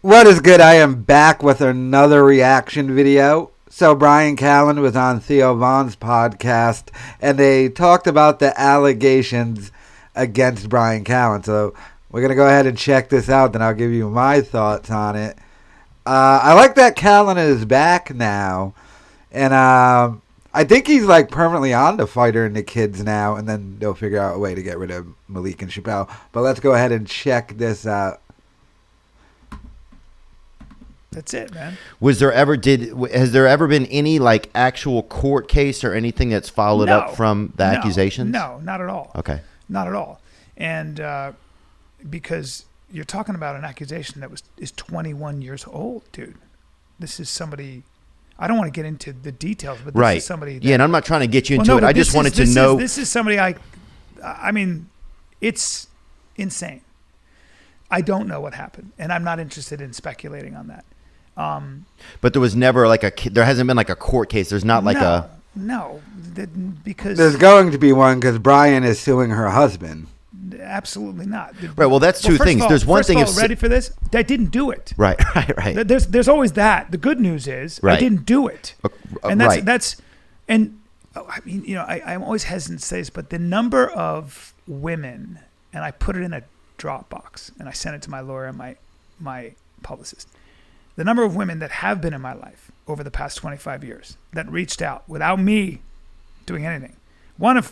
What is good? I am back with another reaction video. So Bryan Callen was on Theo Vaughn's podcast, and they talked about the allegations against Bryan Callen. So we're gonna go ahead and check this out. Then I'll give you my thoughts on it. I like that Callen is back now, and I think he's like permanently on the Fighter and the Kids now, and then they'll figure out a way to get rid of Malik and Chappelle. But let's go ahead and check this out. That's it, man. Has there ever been any like actual court case or anything that's followed up from the accusations? No, not at all. Okay. Not at all. And because you're talking about an accusation that is 21 years old, dude. This is somebody. I don't want to get into the details, but this is somebody. Yeah, and I'm not trying to get you into it. I just wanted to know. This is somebody I mean, it's insane. I don't know what happened, and I'm not interested in speculating on that. But there was never there hasn't been like a court case. There's not like because there's going to be one because Bryan is suing her husband. Absolutely not. Right. Well, that's two things. There's one thing. Ready for this? I didn't do it. Right. There's always that. The good news is I didn't do it, and that's and I mean, you know, I'm always hesitant to say this, but the number of women, and I put it in a Dropbox and I sent it to my lawyer and my publicist. The number of women that have been in my life over the past 25 years that reached out without me doing anything. A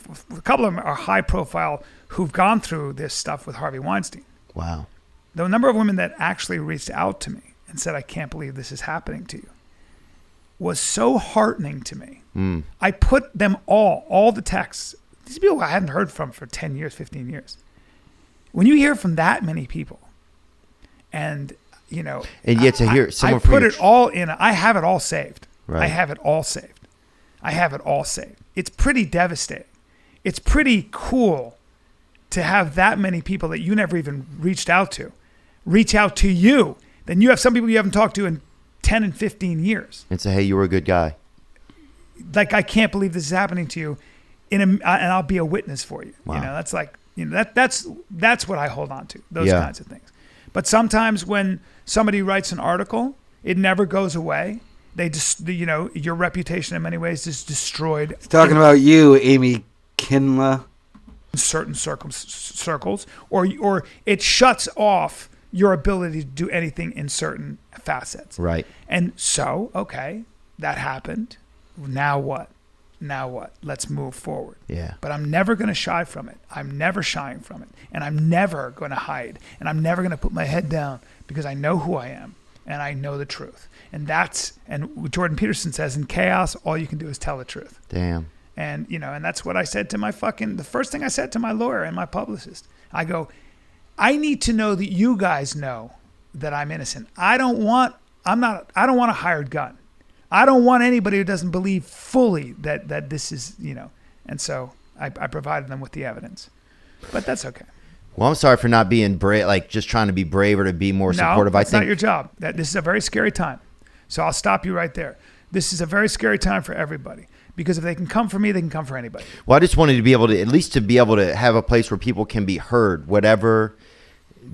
couple of them are high profile who've gone through this stuff with Harvey Weinstein. Wow. The number of women that actually reached out to me and said, I can't believe this is happening to you, was so heartening to me. I put them all the texts. These people I hadn't heard from for 10 years, 15 years. When you hear from that many people and you know, and yet to hear someone I put it all in. I have it all saved. Right. I have it all saved. It's pretty devastating. It's pretty cool to have that many people that you never even reached out to reach out to you. Then you have some people you haven't talked to in 10 and 15 years. And say, hey, you were a good guy. Like, I can't believe this is happening to you, and I'll be a witness for you. Wow. You know, that's like, you know, that's what I hold on to. Those kinds of things. But sometimes when somebody writes an article, it never goes away. They just, you know, your reputation in many ways is destroyed. He's talking about you, Amy Kinla. In certain circles, or it shuts off your ability to do anything in certain facets. Right. And so, okay, that happened. Now what? Let's move forward. Yeah. But I'm never going to shy from it. I'm never shying from it. And I'm never going to hide. And I'm never going to put my head down because I know who I am and I know the truth. And Jordan Peterson says, in chaos, all you can do is tell the truth. Damn. And, you know, and that's what I said to the first thing I said to my lawyer and my publicist. I go, I need to know that you guys know that I'm innocent. I don't want a hired gun. I don't want anybody who doesn't believe fully that this is, you know. And so I provided them with the evidence. But that's okay. Well, I'm sorry for not being brave, like just trying to be braver to be more supportive. No, that's not your job. This is a very scary time. So I'll stop you right there. This is a very scary time for everybody. Because if they can come for me, they can come for anybody. Well, I just wanted to be able to, at least to be able to have a place where people can be heard, whatever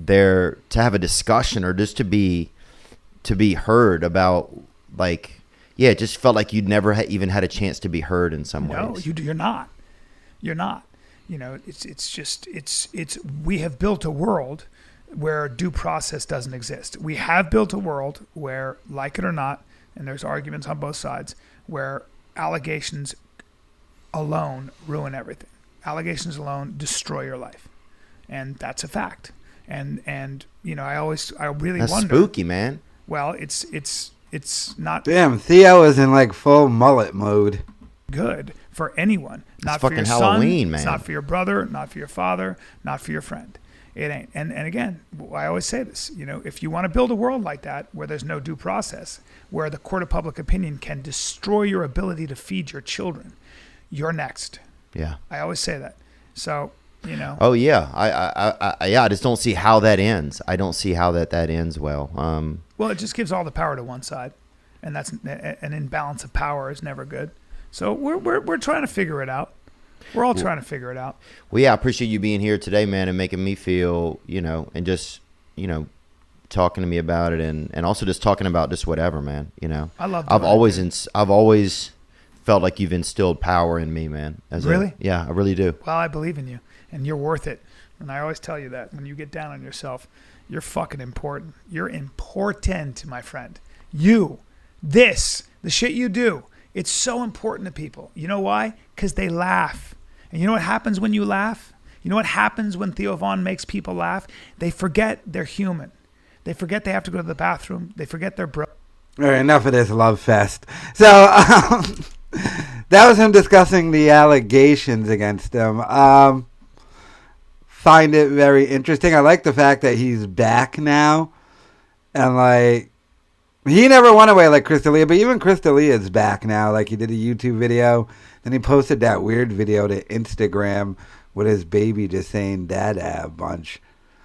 to have a discussion or just to be heard about, like, yeah, it just felt like you'd never even had a chance to be heard in some ways. No, you're not. You're not. You know, we have built a world where due process doesn't exist. We have built a world where, like it or not, and there's arguments on both sides, where allegations alone ruin everything. Allegations alone destroy your life. And that's a fact. And you know, I really That's wonder. Spooky, man. Well, it's not Damn, Theo is in like full mullet mode. good for anyone. Not fucking for your Halloween, son. man. It's not for your brother, not for your father, not for your friend. It ain't. And again, I always say this, you know, if you want to build a world like that where there's no due process, where the court of public opinion can destroy your ability to feed your children, you're next. Yeah. I always say that. So, you know. Oh yeah. I just don't see how that ends. I don't see how that ends well. Well, it just gives all the power to one side, and that's an imbalance of power is never good. So we're trying to figure it out. We're all trying to figure it out. Well, yeah, I appreciate you being here today, man, and making me feel, you know, and just, you know, talking to me about it, and also just talking about just whatever, man. You know, I love. I've always felt like you've instilled power in me, man. Really? Yeah, I really do. Well, I believe in you, and you're worth it. And I always tell you that when you get down on yourself, you're fucking important. You're important, my friend. The shit you do, it's so important to people. You know why? Because they laugh. And you know what happens when you laugh? You know what happens when Theo Von makes people laugh? They forget they're human. They forget they have to go to the bathroom. They forget they're broke. All right, enough of this love fest. So that was him discussing the allegations against him. Find it very interesting. I like the fact that he's back now. And, like, he never went away like Chris D'Elia, but even Chris D'Elia is back now. Like, he did a YouTube video. Then he posted that weird video to Instagram with his baby just saying dada a bunch.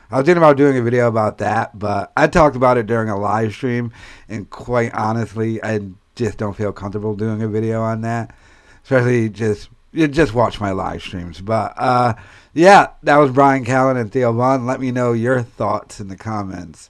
I was thinking about doing a video about that, but I talked about it during a live stream, and quite honestly, I just don't feel comfortable doing a video on that. Especially just watch my live streams. But, yeah, that was Bryan Callen and Theo Von. Let me know your thoughts in the comments.